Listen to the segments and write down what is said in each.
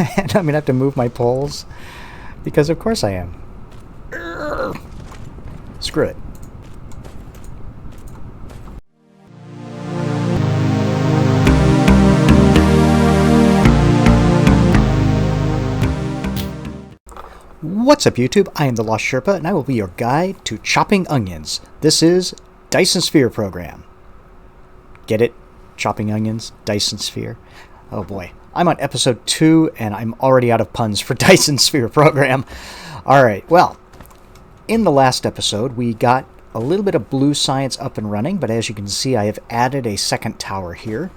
And I'm going to have to move my poles, because of course I am. Screw it. What's up, YouTube? I am the Lost Sherpa, and I will be your guide to chopping onions. This is Dyson Sphere Program. Get it? Chopping onions? Dyson Sphere? Oh boy. I'm on episode 2, and I'm already out of puns for Dyson Sphere Program. Alright, well, in the last episode, we got a little bit of blue science up and running, but as you can see, I have added a second tower here.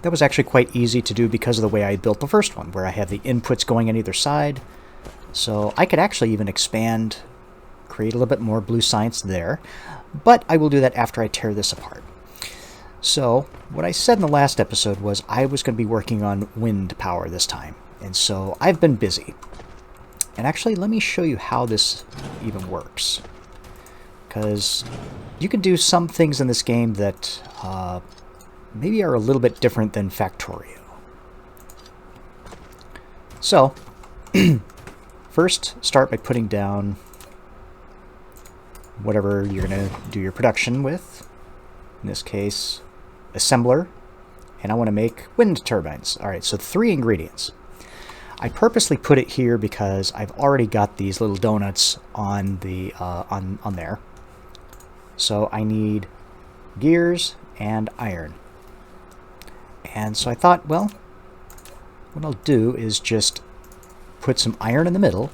That was actually quite easy to do because of the way I built the first one, where I have the inputs going on either side. So I could actually even expand, create a little bit more blue science there, but I will do that after I tear this apart. So what I said in the last episode was I was going to be working on wind power this time, and so I've been busy. And actually, let me show you how this even works, because you can do some things in this game that maybe are a little bit different than Factorio. So first, start by putting down whatever you're going to do your production with. In this case, assembler. And I want to make wind turbines. Alright, so 3 ingredients. I purposely put it here because I've already got these little donuts on the on there. So I need gears and iron. And so I thought, well, what I'll do is just put some iron in the middle.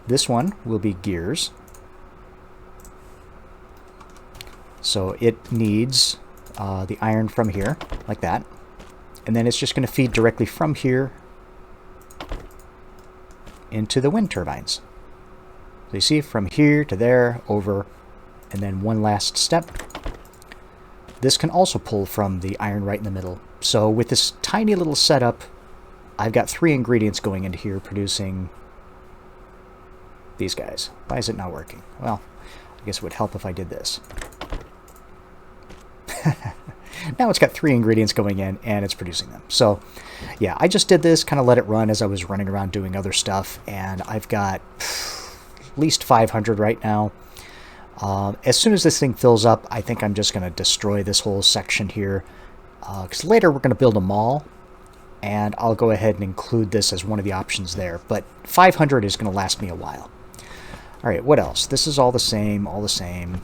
This one will be gears. So it needs the iron from here, like that. And then it's just going to feed directly from here into the wind turbines. So you see, from here to there, over, and then one last step. This can also pull from the iron right in the middle. So with this tiny little setup, I've got 3 ingredients going into here producing these guys. Why is it not working? Well, I guess it would help if I did this. Now it's got 3 ingredients going in, and it's producing them. So yeah, I just did this, kind of let it run as I was running around doing other stuff, and I've got at least 500 right now. As soon as this thing fills up, I think I'm just going to destroy this whole section here, because later we're going to build a mall, and I'll go ahead and include this as one of the options there. But 500 is going to last me a while. Alright, what else? This is all the same, all the same.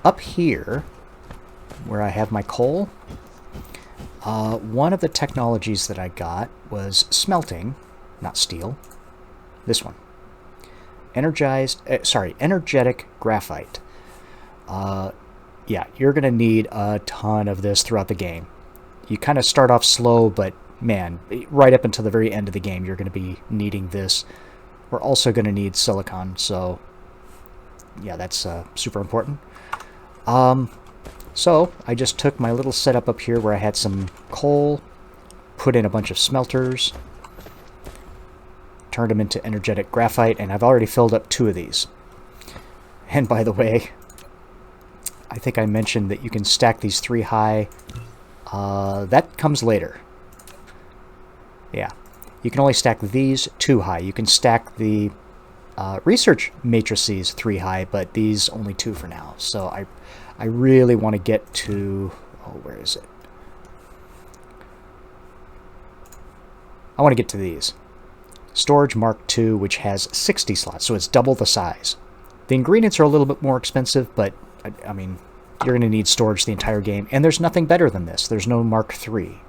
Up here, where I have my coal, one of the technologies that I got was smelting, not steel, this one. Energetic graphite. Yeah, you're going to need a ton of this throughout the game. You kind of start off slow, but man, right up until the very end of the game, you're going to be needing this. We're also going to need silicon, so yeah, that's super important. So I just took my little setup up here where I had some coal, put in a bunch of smelters, turned them into energetic graphite, and I've already filled up 2 of these. And by the way, I think I mentioned that you can stack these 3 high. That comes later. Yeah, you can only stack these 2 high. You can stack the research matrices 3 high, but these only 2 for now. So I really want to get to, oh, where is it? I want to get to these. Storage Mark II, which has 60 slots, so it's double the size. The ingredients are a little bit more expensive, but, I mean, you're going to need storage the entire game, and there's nothing better than this. There's no Mark III.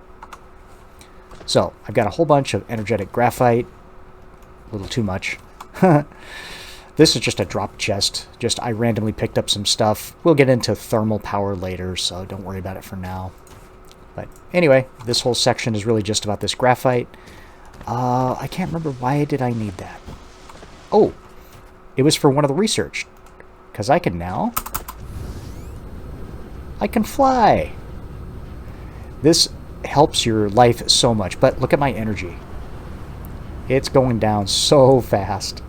So, I've got a whole bunch of energetic graphite. A little too much. This is just a drop chest. Just, I randomly picked up some stuff. We'll get into thermal power later, so don't worry about it for now. But anyway, this whole section is really just about this graphite. I can't remember, why did I need that? Oh, it was for one of the research. Because I can now... I can fly! This helps your life so much, but look at my energy. It's going down so fast.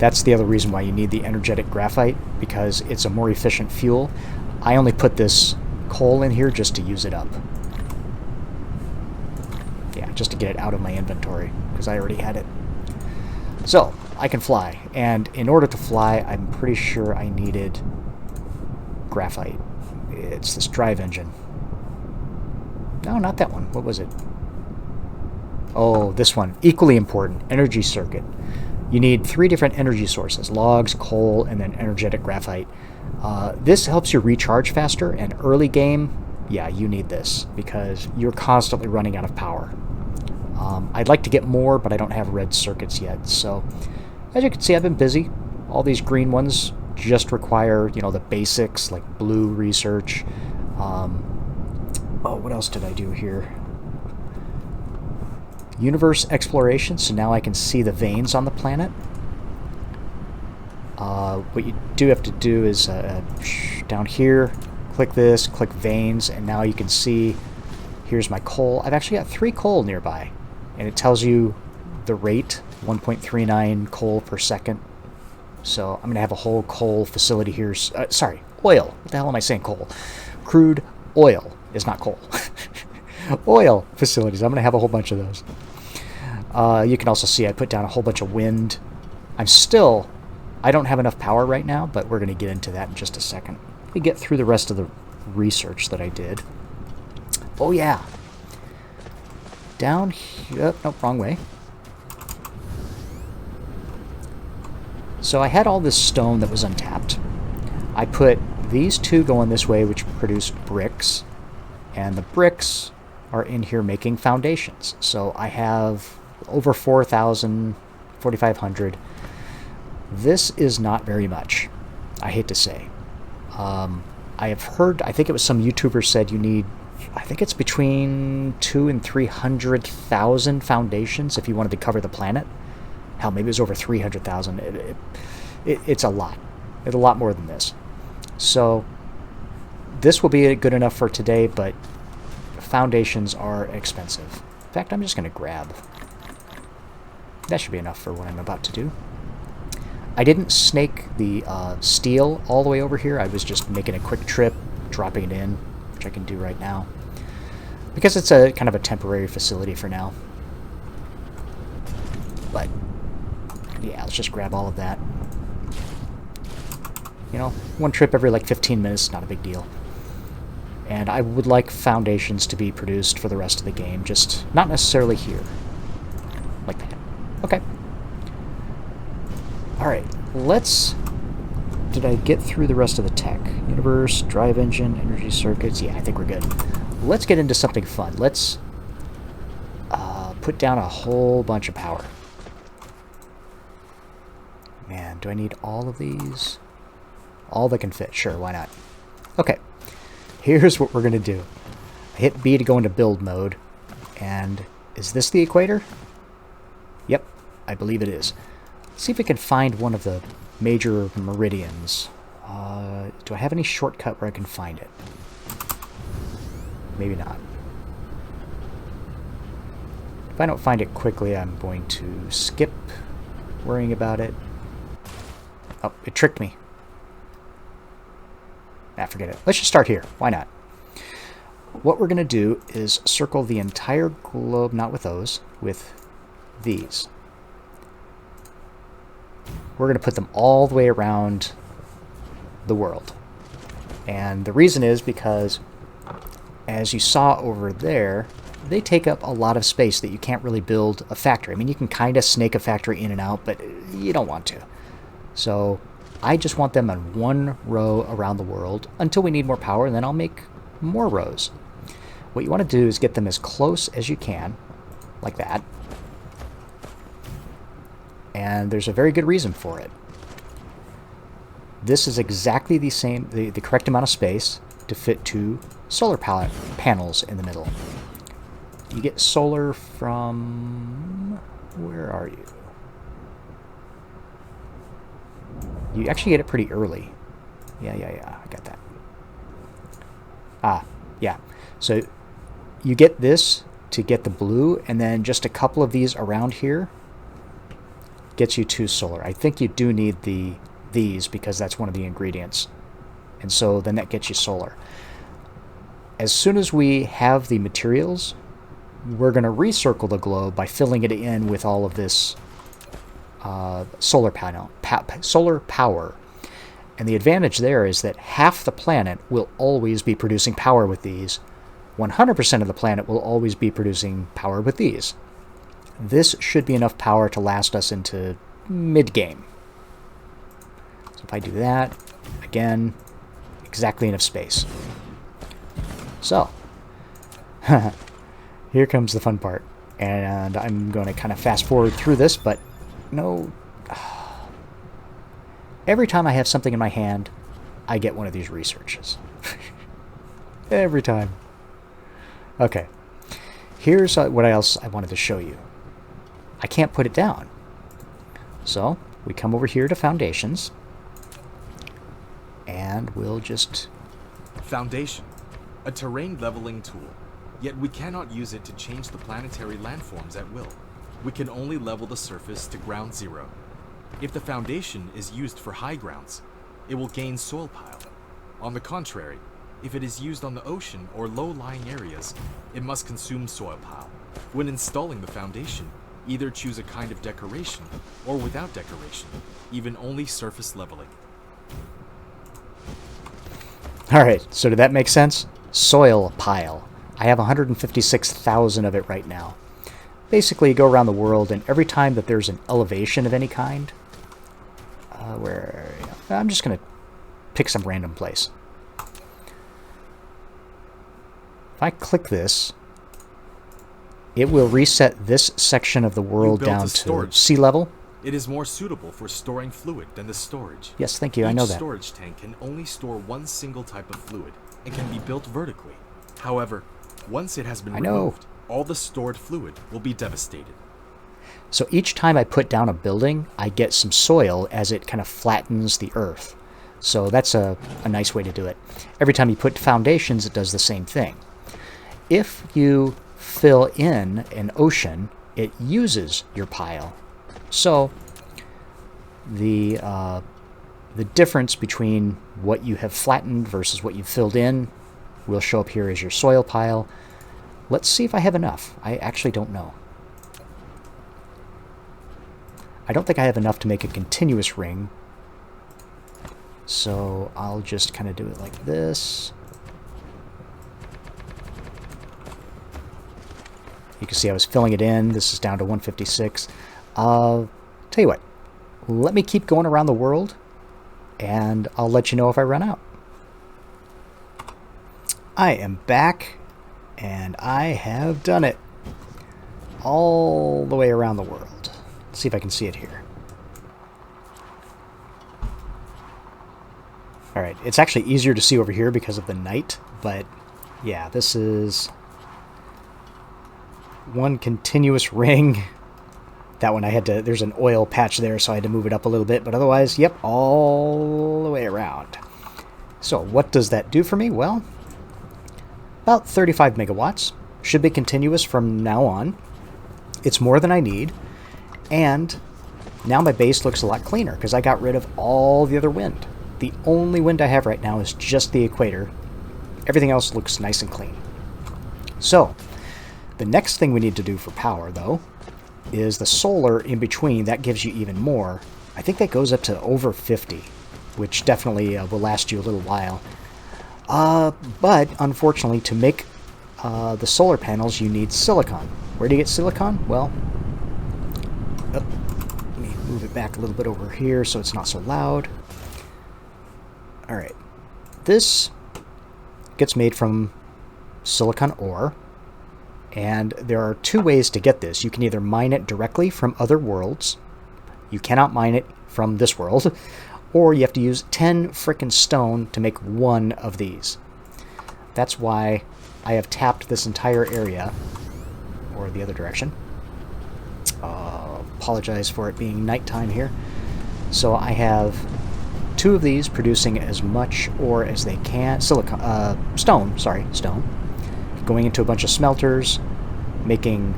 That's the other reason why you need the energetic graphite, because it's a more efficient fuel. I only put this coal in here just to use it up. Yeah, just to get it out of my inventory, because I already had it. So, I can fly, and in order to fly, I'm pretty sure I needed graphite. It's this drive engine. No, not that one. What was it? Oh, this one. Equally important. Energy circuit. You need 3 different energy sources. Logs, coal, and then energetic graphite. This helps you recharge faster, and early game, yeah, you need this, because you're constantly running out of power. I'd like to get more, but I don't have red circuits yet. So, as you can see, I've been busy. All these green ones just require, you know, the basics, like blue research. Oh, what else did I do here? Universe exploration, so now I can see the veins on the planet. What you do have to do is down here, click this, click veins, and now you can see, here's my coal. I've actually got 3 coal nearby, and it tells you the rate, 1.39 coal per second. So I'm going to have a whole coal facility here. Sorry, oil. What the hell am I saying? Coal. Crude oil is not coal. Oil facilities. I'm going to have a whole bunch of those. You can also see I put down a whole bunch of wind. I don't have enough power right now, but we're going to get into that in just a second. Let me get through the rest of the research that I did. Oh, yeah. Down here. Nope, wrong way. So I had all this stone that was untapped. I put these 2 going this way, which produced bricks. And the bricks are in here making foundations. So I have over 4,000, 4,500. This is not very much, I hate to say. I have heard, I think it was some YouTuber said you need, I think it's between 200,000 and 300,000 foundations if you wanted to cover the planet. Hell, maybe it was over 300,000. It's a lot. It's a lot more than this. So this will be good enough for today, but foundations are expensive. In fact, I'm just going to grab. That should be enough for what I'm about to do. I didn't snake the steel all the way over here. I was just making a quick trip, dropping it in, which I can do right now, because it's a kind of a temporary facility for now. But yeah, let's just grab all of that. You know, one trip every like 15 minutes, not a big deal. And I would like foundations to be produced for the rest of the game, just not necessarily here. Like that. Okay. Alright, did I get through the rest of the tech? Universe, drive engine, energy circuits. Yeah, I think we're good. Let's get into something fun. Let's put down a whole bunch of power. Man, do I need all of these? All that can fit. Sure, why not? Okay, here's what we're going to do. I hit B to go into build mode. And is this the equator? Yep, I believe it is. Let's see if we can find one of the major meridians. Do I have any shortcut where I can find it? Maybe not. If I don't find it quickly, I'm going to skip worrying about it. Oh, it tricked me. Ah, forget it. Let's just start here. Why not? What we're going to do is circle the entire globe, not with those, with these. We're going to put them all the way around the world. And the reason is because, as you saw over there, they take up a lot of space that you can't really build a factory. I mean, you can kind of snake a factory in and out, but you don't want to. So I just want them on one row around the world until we need more power, and then I'll make more rows. What you want to do is get them as close as you can, like that. And there's a very good reason for it. This is exactly the same, the correct amount of space to fit 2 solar panels in the middle. You get solar from... where are you? You actually get it pretty early. Yeah, I got that. Ah, yeah. So you get this to get the blue, and then just a couple of these around here gets you to solar. I think you do need these because that's one of the ingredients. And so then that gets you solar. As soon as we have the materials, we're going to recircle the globe by filling it in with all of this solar power. And the advantage there is that half the planet will always be producing power with these. 100% of the planet will always be producing power with these. This should be enough power to last us into mid-game. So if I do that, again, exactly enough space. So, here comes the fun part. And I'm going to kind of fast forward through this, but no. Every time I have something in my hand, I get one of these researches. Every time. Okay. Here's what else I wanted to show you. I can't put it down. So, we come over here to Foundations. And we'll just... Foundation. A terrain leveling tool. Yet we cannot use it to change the planetary landforms at will. We can only level the surface to ground zero. If the foundation is used for high grounds, it will gain soil pile. On the contrary, if it is used on the ocean or low-lying areas, it must consume soil pile. When installing the foundation, either choose a kind of decoration or without decoration, even only surface leveling. Alright, so did that make sense? Soil pile. I have 156,000 of it right now. Basically, you go around the world, and every time that there's an elevation of any kind, I'm just going to pick some random place. If I click this, it will reset this section of the world down to sea level. It is more suitable for storing fluid than the storage. Yes, thank you, I know that. Each storage tank can only store one single type of fluid and can be built vertically. However, once it has been removed, all the stored fluid will be devastated. So each time I put down a building, I get some soil as it kind of flattens the earth. So that's a nice way to do it. Every time you put foundations, it does the same thing. If you fill in an ocean, it uses your pile. So the difference between what you have flattened versus what you've filled in will show up here as your soil pile. Let's see if I have enough. I actually don't know. I don't think I have enough to make a continuous ring. So I'll just kind of do it like this. You can see I was filling it in. This is down to 156. Tell you what, let me keep going around the world, and I'll let you know if I run out. I am back, and I have done it. All the way around the world. Let's see if I can see it here. Alright, it's actually easier to see over here because of the night, but yeah, this is one continuous ring. That one I had to, there's an oil patch there, so I had to move it up a little bit, but otherwise, yep, all the way around. So what does that do for me? Well, about 35 megawatts. Should be continuous from now on. It's more than I need. And now my base looks a lot cleaner because I got rid of all the other wind. The only wind I have right now is just the equator. Everything else looks nice and clean. So, the next thing we need to do for power, though, is the solar in between. That gives you even more. I think that goes up to over 50, which definitely will last you a little while. But, unfortunately, to make the solar panels, you need silicon. Where do you get silicon? Well, let me move it back a little bit over here so it's not so loud. Alright. This gets made from silicon ore. And there are two ways to get this. You can either mine it directly from other worlds. You cannot mine it from this world. Or you have to use 10 frickin' stone to make one of these. That's why I have tapped this entire area. Or the other direction. Apologize for it being nighttime here. So I have two of these producing as much ore as they can. Stone. Going into a bunch of smelters, making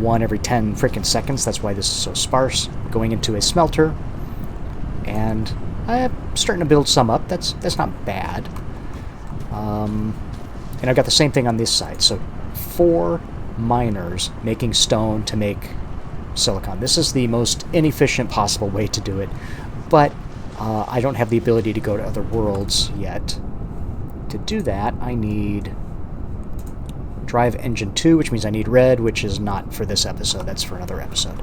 one every 10 freaking seconds. That's why this is so sparse. Going into a smelter, and I'm starting to build some up. That's not bad. And I've got the same thing on this side. So 4 miners making stone to make silicon. This is the most inefficient possible way to do it, but I don't have the ability to go to other worlds yet. To do that, I need drive engine 2, which means I need red, which is not for this episode. That's for another episode.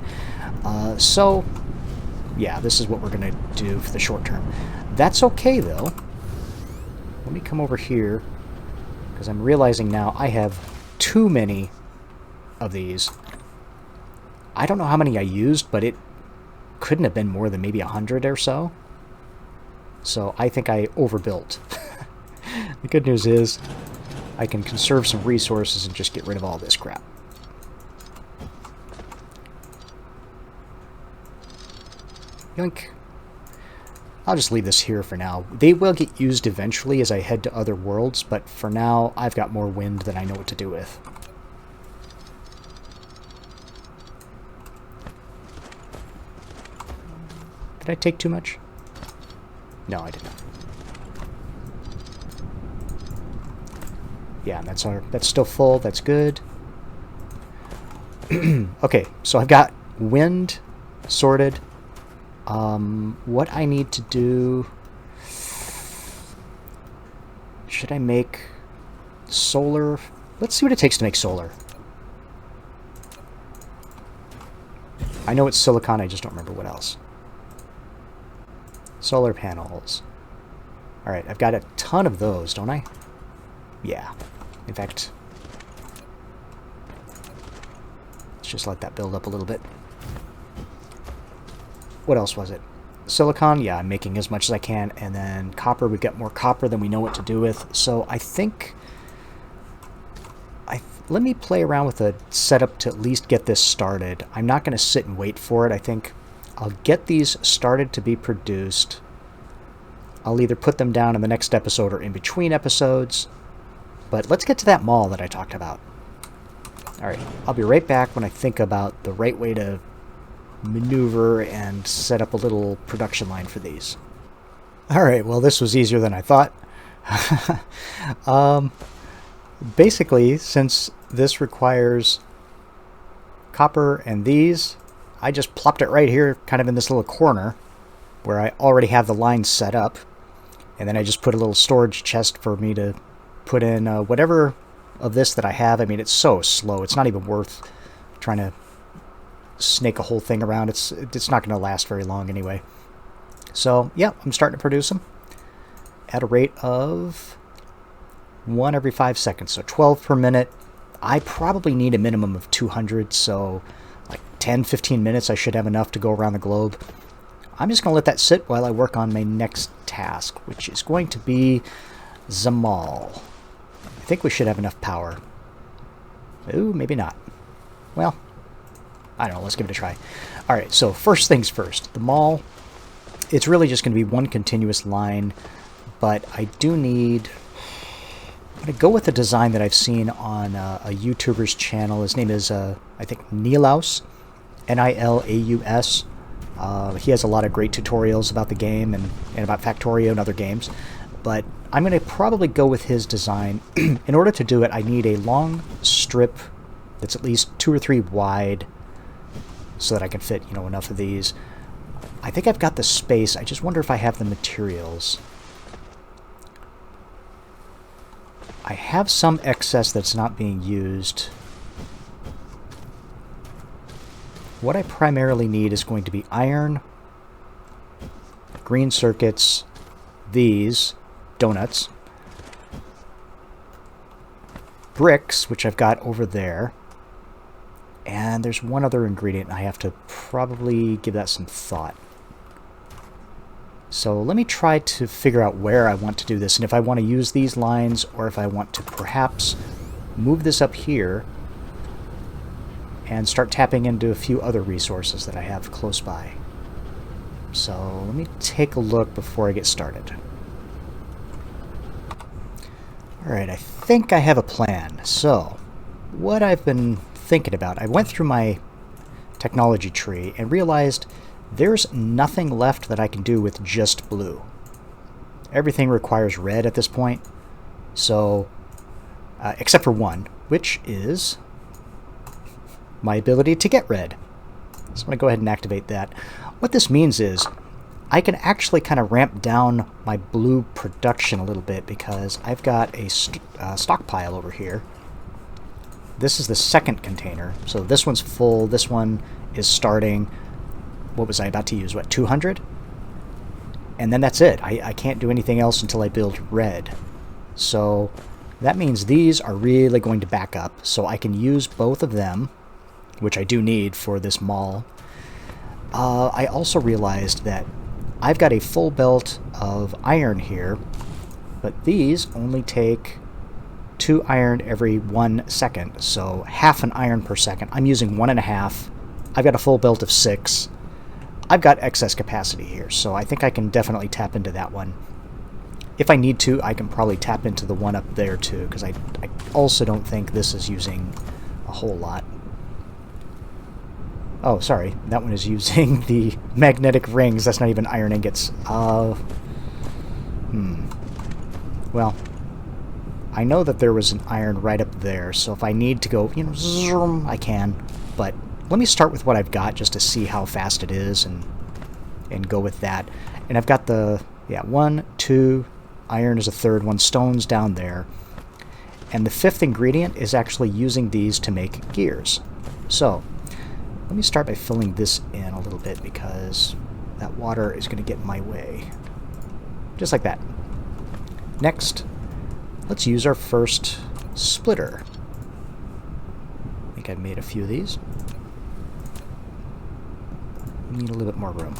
So, yeah, this is what we're going to do for the short term. That's okay, though. Let me come over here, because I'm realizing now I have too many of these. I don't know how many I used, but it couldn't have been more than maybe 100 or so. So I think I overbuilt. The good news is I can conserve some resources and just get rid of all this crap. Yoink. I'll just leave this here for now. They will get used eventually as I head to other worlds, but for now I've got more wind than I know what to do with. Did I take too much? No, I didn't. Yeah, that's still full. That's good. Okay, so I've got wind sorted. What I need to do... Should I make solar? Let's see what it takes to make solar. I know it's silicon, I just don't remember what else. Solar panels. Alright, I've got a ton of those, don't I? Yeah. In fact, let's just let that build up a little bit. What else was it? Silicon, yeah, I'm making as much as I can. And then copper, we've got more copper than we know what to do with. So I think... let me play around with a setup to at least get this started. I'm not going to sit and wait for it. I think I'll get these started to be produced. I'll either put them down in the next episode or in between episodes. But let's get to that mall that I talked about. Alright, I'll be right back when I think about the right way to maneuver and set up a little production line for these. Alright, well this was easier than I thought. Basically, since this requires copper and these, I just plopped it right here, kind of in this little corner, where I already have the line set up. And then I just put a little storage chest for me to put in whatever of this that I have. I mean, it's so slow. It's not even worth trying to snake a whole thing around. It's not going to last very long anyway. So, yeah, I'm starting to produce them at a rate of 1 every 5 seconds. So 12 per minute. I probably need a minimum of 200, so like 10, 15 minutes I should have enough to go around the globe. I'm just going to let that sit while I work on my next task, which is going to be the mall. I think we should have enough power. Ooh, maybe not. Well, I don't know. Let's give it a try. Alright, so first things first. The mall, it's really just going to be one continuous line, but I do need... I'm going to go with the design that I've seen on a YouTuber's channel. His name is, I think, Nilaus. Nilaus. He has a lot of great tutorials about the game and about Factorio and other games. But I'm going to probably go with his design. In order to do it, I need a long strip that's at least 2 or 3 wide so that I can fit, enough of these. I think I've got the space. I just wonder if I have the materials. I have some excess that's not being used. What I primarily need is going to be iron, green circuits, these, donuts, bricks, which I've got over there, and there's one other ingredient, and I have to probably give that some thought. So let me try to figure out where I want to do this, and if I want to use these lines, or if I want to perhaps move this up here and start tapping into a few other resources that I have close by. So let me take a look before I get started. Alright, I think I have a plan. So, what I've been thinking about. I went through my technology tree and realized there's nothing left that I can do with just blue. Everything requires red at this point, so except for one, which is my ability to get red. So I'm going to go ahead and activate that. What this means is I can actually kind of ramp down my blue production a little bit because I've got a stockpile over here. This is the second container, so this one's full, this one is starting. What was I about to use? What, 200? And then that's it. I can't do anything else until I build red. So that means these are really going to back up, so I can use both of them, which I do need for this mall. I also realized that I've got a full belt of iron here, but these only take 2 iron every 1 second, so half an iron per second. I'm using 1.5. I've got a full belt of 6. I've got excess capacity here, so I think I can definitely tap into that one. If I need to, I can probably tap into the one up there too, because I also don't think this is using a whole lot. Oh, sorry, that one is using the magnetic rings. That's not even iron ingots. Well, I know that there was an iron right up there, so if I need to go, zoom, I can. But let me start with what I've got just to see how fast it is and go with that. And I've got the, 1, 2, iron is a third, 1 stone's down there. And the 5th ingredient is actually using these to make gears. So let me start by filling this in a little bit because that water is going to get in my way. Just like that. Next, let's use our first splitter. I think I've made a few of these. Need a little bit more room.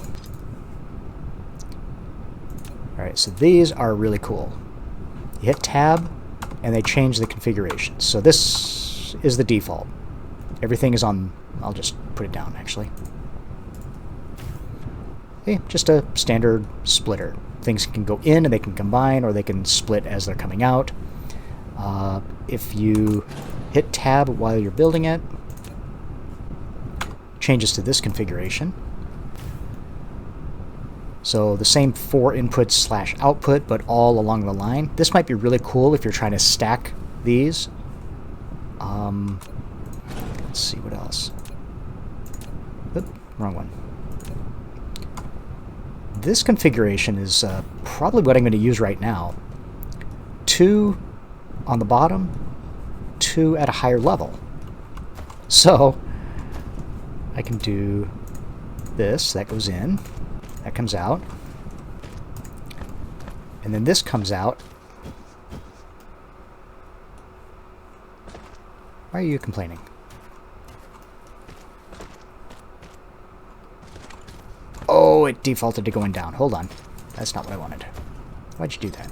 Alright, so these are really cool. You hit tab and they change the configuration. So this is the default. Everything is on, I'll just put it down actually. Okay, just a standard splitter. Things can go in and they can combine, or they can split as they're coming out. If you hit tab while you're building it, changes to this configuration. So the same 4 inputs / output, but all along the line. This might be really cool if you're trying to stack these. Let's see what else. Oop, wrong one. This configuration is probably what I'm going to use right now. 2 on the bottom, 2 at a higher level. So I can do this, that goes in, that comes out, and then this comes out. Why are you complaining? Oh, it defaulted to going down. Hold on. That's not what I wanted. Why'd you do that?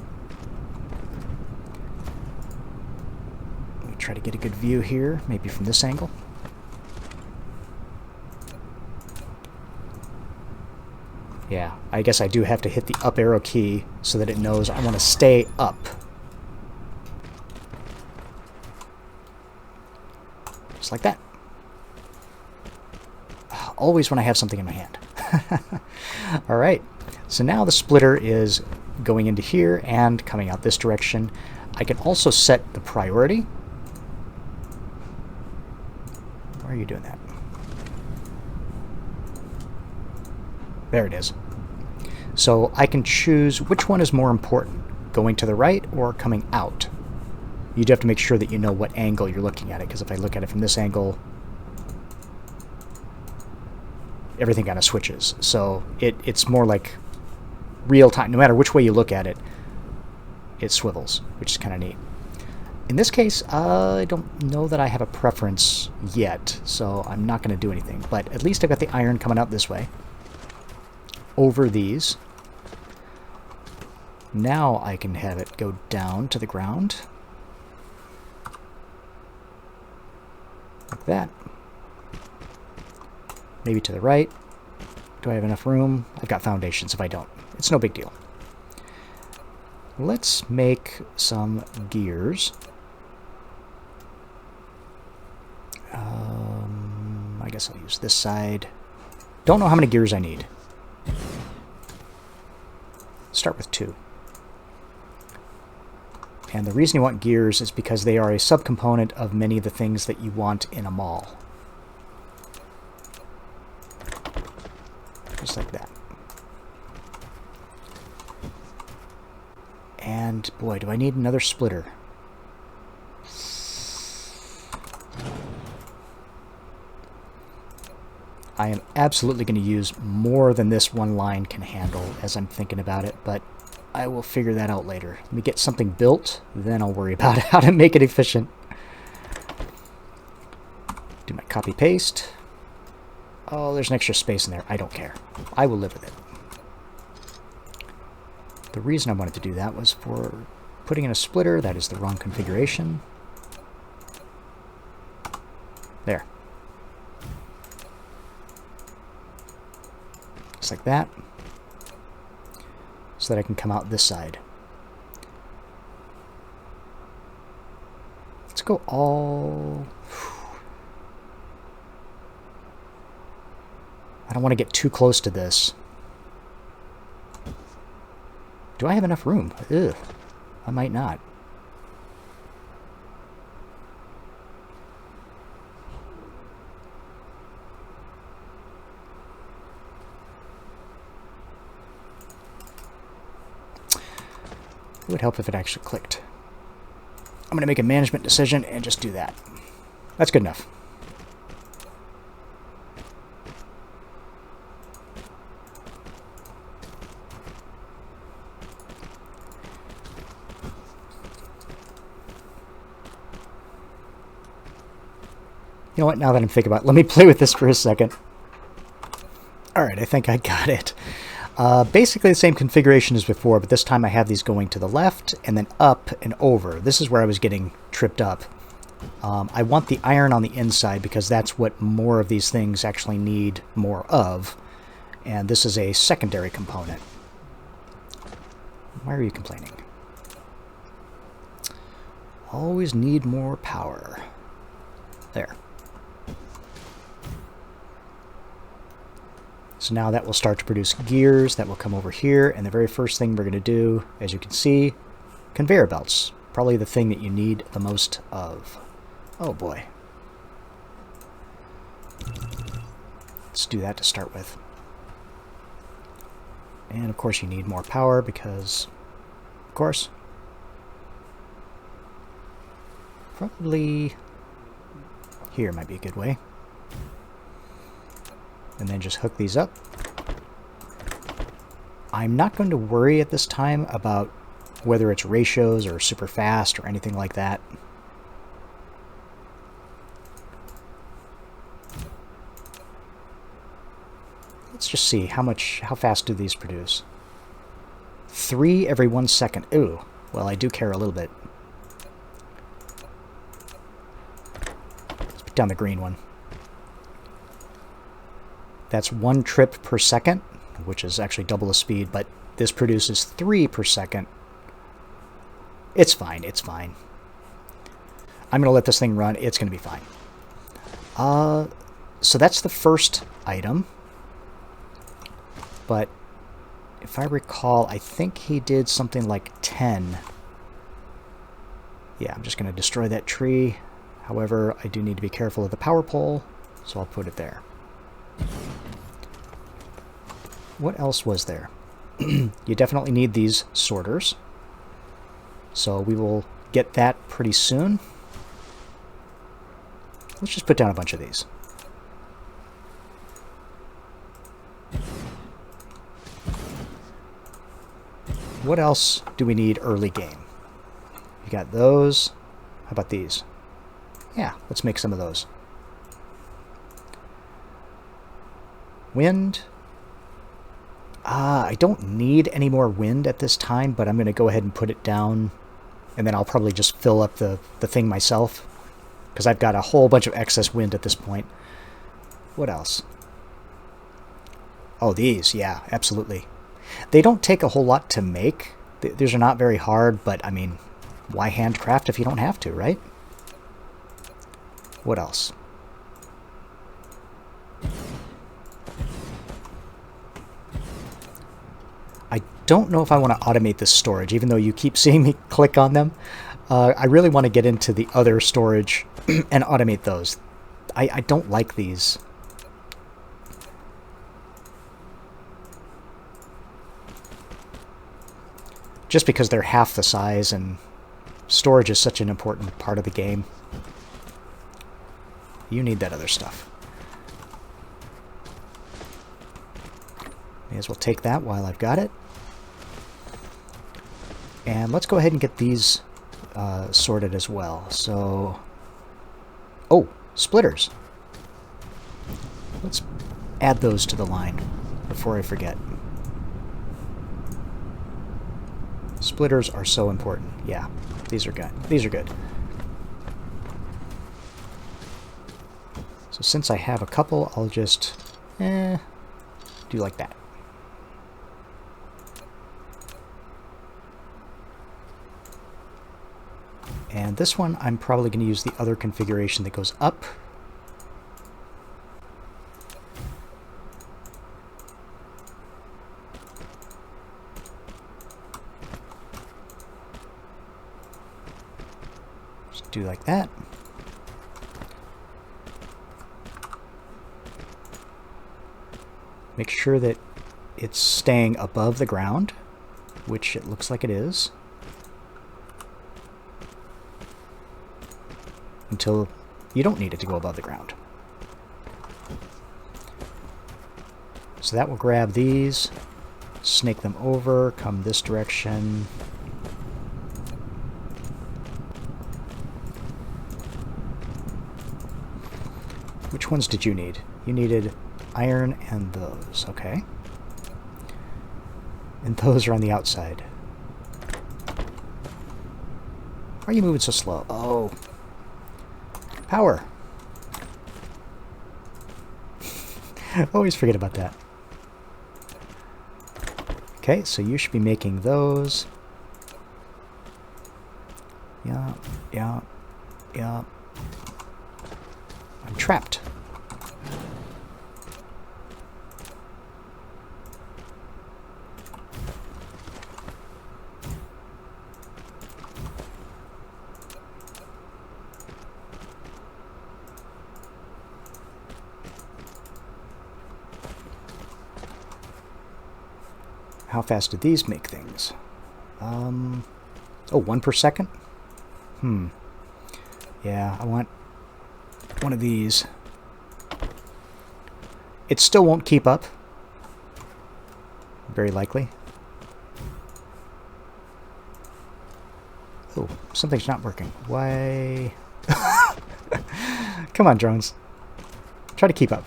Let me try to get a good view here, maybe from this angle. Yeah, I guess I do have to hit the up arrow key so that it knows I want to stay up. Just like that. Always when I have something in my hand. Alright, so now the splitter is going into here and coming out this direction. I can also set the priority. Why are you doing that? There it is. So I can choose which one is more important, going to the right or coming out. You do have to make sure that you know what angle you're looking at it, because if I look at it from this angle, everything kind of switches. So it's more like real time. No matter which way you look at it, it swivels, which is kind of neat. In this case, I don't know that I have a preference yet, so I'm not going to do anything. But at least I've got the iron coming out this way over these. Now I can have it go down to the ground. Like that. Maybe to the right. Do I have enough room? I've got foundations if I don't. It's no big deal. Let's make some gears. I guess I'll use this side. Don't know how many gears I need. Start with 2. And the reason you want gears is because they are a subcomponent of many of the things that you want in a mall. Just like that. And boy, do I need another splitter. I am absolutely going to use more than this one line can handle as I'm thinking about it, but I will figure that out later. Let me get something built, then I'll worry about how to make it efficient. Do my copy paste. Oh, there's an extra space in there. I don't care. I will live with it. The reason I wanted to do that was for putting in a splitter. That is the wrong configuration. There. Just like that. So that I can come out this side. Let's go all... I don't want to get too close to this. Do I have enough room? Ugh. I might not. It would help if it actually clicked. I'm going to make a management decision and just do that. That's good enough. You know what, now that I'm thinking about it, let me play with this for a second. Alright, I think I got it. Basically the same configuration as before, but this time I have these going to the left and then up and over. This is where I was getting tripped up. I want the iron on the inside because that's what more of these things actually need more of. And this is a secondary component. Why are you complaining? Always need more power. There. So now that will start to produce gears that will come over here, and the very first thing we're going to do, as you can see, conveyor belts. Probably the thing that you need the most of. Oh boy. Let's do that to start with. And of course you need more power because, of course, probably here might be a good way. And then just hook these up. I'm not going to worry at this time about whether it's ratios or super fast or anything like that. Let's just see how fast do these produce. 3 every 1 second. Ooh, well, I do care a little bit. Let's put down the green one. That's 1 trip per second, which is actually double the speed, but this produces 3 per second. It's fine, it's fine. I'm going to let this thing run. It's going to be fine. So that's the first item. But if I recall, I think he did something like 10. Yeah, I'm just going to destroy that tree. However, I do need to be careful of the power pole, so I'll put it there. What else was there? You definitely need these sorters. So we will get that pretty soon. Let's just put down a bunch of these. What else do we need early game? You got those. How about these? Yeah, let's make some of those. Wind. I don't need any more wind at this time, but I'm going to go ahead and put it down, and then I'll probably just fill up the thing myself, because I've got a whole bunch of excess wind at this point. What else? Oh, these, yeah, absolutely. They don't take a whole lot to make. These are not very hard, but, I mean, why handcraft if you don't have to, right? What else? don't know if I want to automate this storage, even though you keep seeing me click on them. I really want to get into the other storage and automate those. I don't like these. Just because they're half the size, and storage is such an important part of the game. You need that other stuff. May as well take that while I've got it. And let's go ahead and get these sorted as well. So, oh, splitters. Let's add those to the line before I forget. Splitters are so important. Yeah, these are good. These are good. So since I have a couple, I'll just do like that. And this one, I'm probably going to use the other configuration that goes up. Just do like that. Make sure that it's staying above the ground, which it looks like it is. Until you don't need it to go above the ground. So that will grab these, snake them over, come this direction. Which ones did you need? You needed iron and those, okay. And those are on the outside. Why are you moving so slow? Oh. Power. Always forget about that. Okay, so you should be making those. Yeah, yeah, yeah. I'm trapped. How fast do these make things? Oh, 1 per second? Yeah, I want one of these. It still won't keep up. Very likely. Oh, something's not working. Why? Come on, drones. Try to keep up.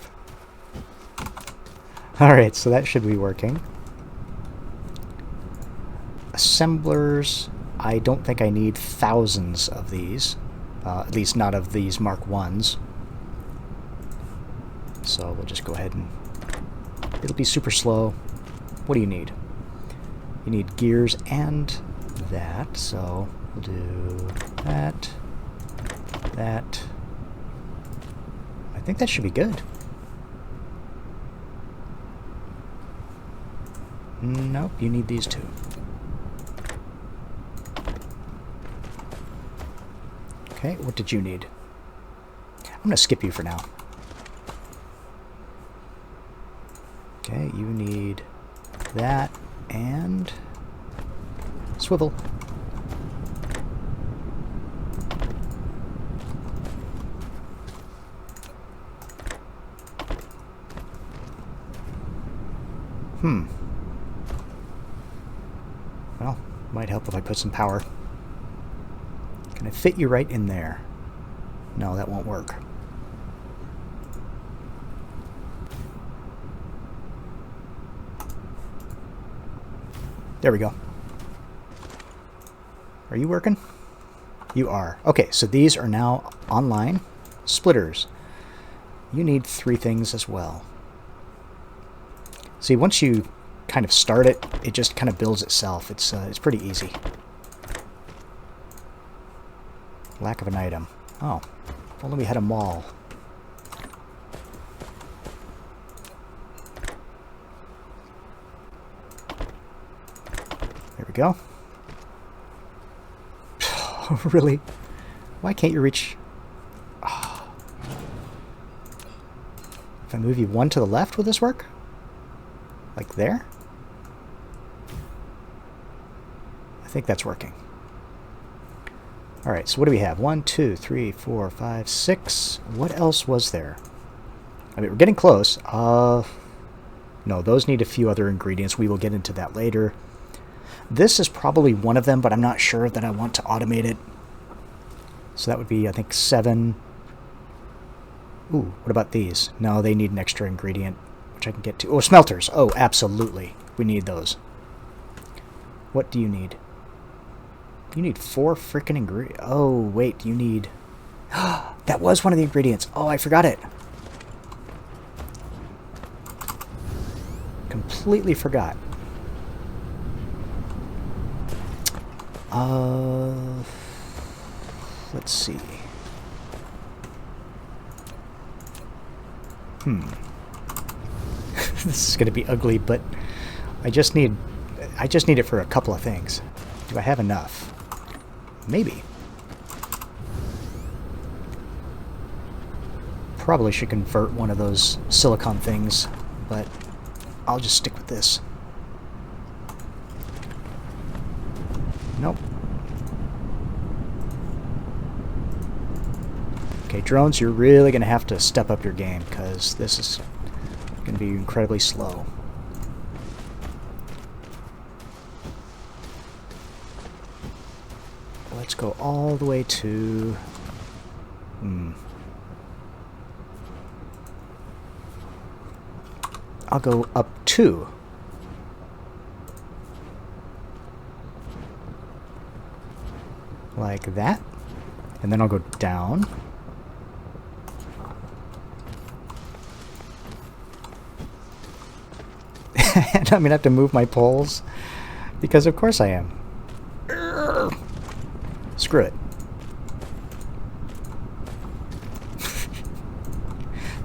Alright, so that should be working. Assemblers, I don't think I need thousands of these. At least not of these Mark 1s. So we'll just go ahead and... It'll be super slow. What do you need? You need gears and that, so we'll do that, that. I think that should be good. Nope, you need these two. Okay, what did you need? I'm going to skip you for now. Okay, you need that and swivel. Well, might help if I put some power. Can I fit you right in there? No, that won't work. There we go. Are you working? You are. Okay, so these are now online. Splitters. You need 3 things as well. See, once you kind of start it, it just kind of builds itself. It's pretty easy. Lack of an item. Oh, if only we had a mall. go. Really? Why can't you reach... Oh. If I move you one to the left, will this work? Like there? I think that's working. Alright, so what do we have? 1, 2, 3, 4, 5, 6. What else was there? I mean, we're getting close. No, those need a few other ingredients. We will get into that later. This is probably one of them, but I'm not sure that I want to automate it. So that would be, I think, 7. Ooh, what about these? No, they need an extra ingredient, which I can get to. Oh, smelters. Oh, absolutely. We need those. What do you need? You need 4 freaking ingredients. Oh, wait, you need... That was one of the ingredients. Oh, I forgot it. Completely forgot. Let's see. This is going to be ugly, but I just need it for a couple of things. Do I have enough? Maybe. Probably should convert one of those silicon things, but I'll just stick with this. Nope. Okay, drones, you're really going to have to step up your game, because this is going to be incredibly slow. Let's go all the way to... I'll go up 2. Like that. And then I'll go down. And I'm going to have to move my poles. Because of course I am. Screw it.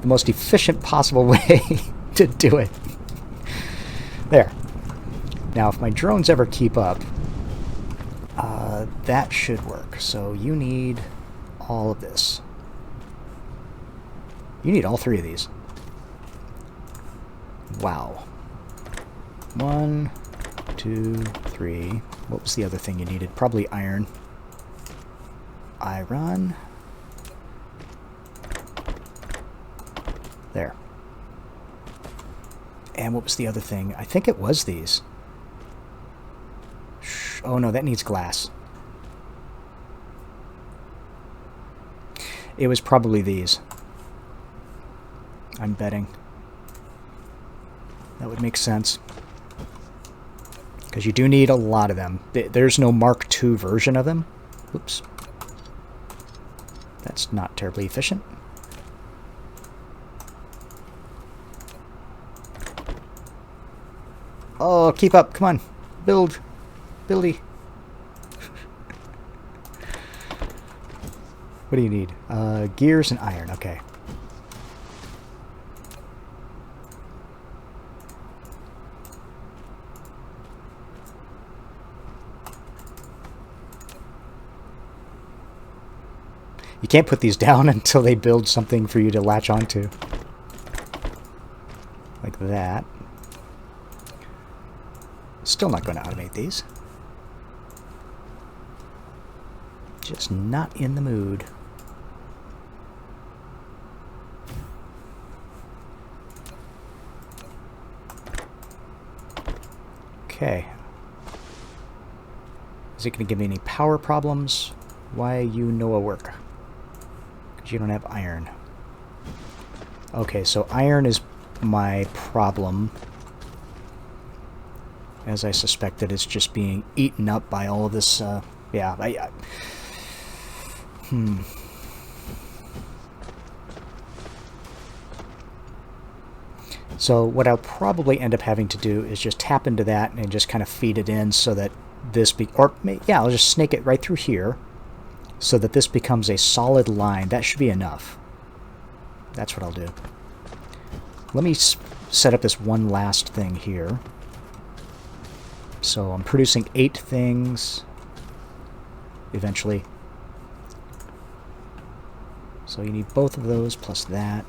The most efficient possible way to do it. There. Now, if my drones ever keep up, that should work. So you need all of this. You need all 3 of these. Wow. 1, 2, 3. What was the other thing you needed? Probably iron. Iron. There. And what was the other thing? I think it was these. Oh no, that needs glass. It was probably these. I'm betting. That would make sense. Because you do need a lot of them. There's no Mark II version of them. Oops. That's not terribly efficient. Oh, keep up. Come on. Build. Buildy. What do you need? Gears and iron. Okay. You can't put these down until they build something for you to latch onto. Like that. Still not going to automate these. Just not in the mood. Okay. Is it going to give me any power problems? Why you know a work? Because you don't have iron. Okay, so iron is my problem. As I suspected, it's just being eaten up by all of this, yeah, So what I'll probably end up having to do is just tap into that and just kind of feed it in so that this I'll just snake it right through here so that this becomes a solid line. That should be enough. That's what I'll do. Let me set up this one last thing here. So I'm producing 8 things eventually. So you need both of those plus that.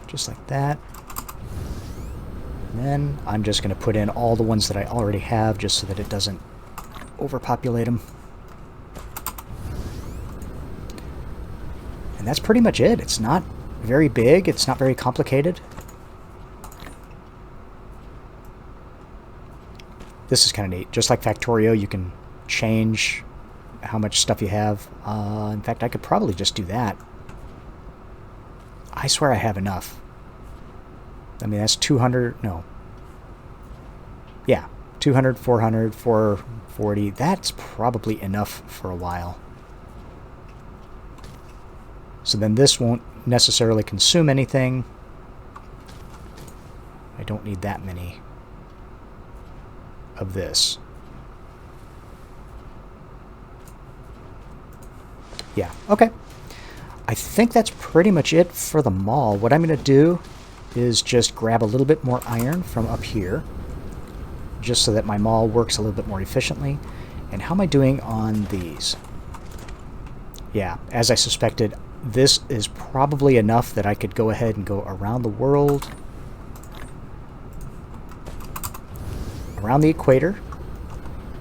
Just like that. And then I'm just going to put in all the ones that I already have just so that it doesn't overpopulate them. And that's pretty much it. It's not very big. It's not very complicated. This is kind of neat. Just like Factorio, you can change how much stuff you have. In fact, I could probably just do that. I swear I have enough. I mean, that's 200, no. Yeah, 200, 400, 440. That's probably enough for a while. So then this won't necessarily consume anything. I don't need that many of this. Yeah, okay. I think that's pretty much it for the mall. What I'm going to do is just grab a little bit more iron from up here, just so that my mall works a little bit more efficiently. And how am I doing on these? Yeah, as I suspected, this is probably enough that I could go ahead and go around the world, around the equator,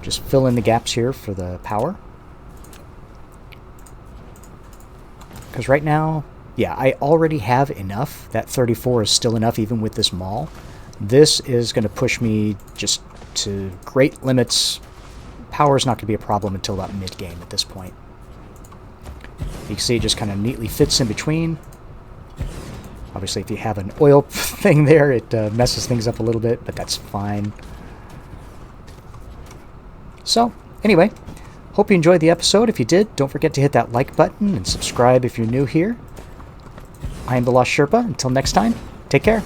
just fill in the gaps here for the power. Because right now, yeah, I already have enough. That 34 is still enough even with this mall. This is going to push me just to great limits. Power is not going to be a problem until about mid-game at this point. You can see it just kind of neatly fits in between. Obviously, if you have an oil thing there, it messes things up a little bit, but that's fine. So, anyway, hope you enjoyed the episode. If you did, don't forget to hit that like button and subscribe if you're new here. I am the Lost Sherpa. Until next time, take care.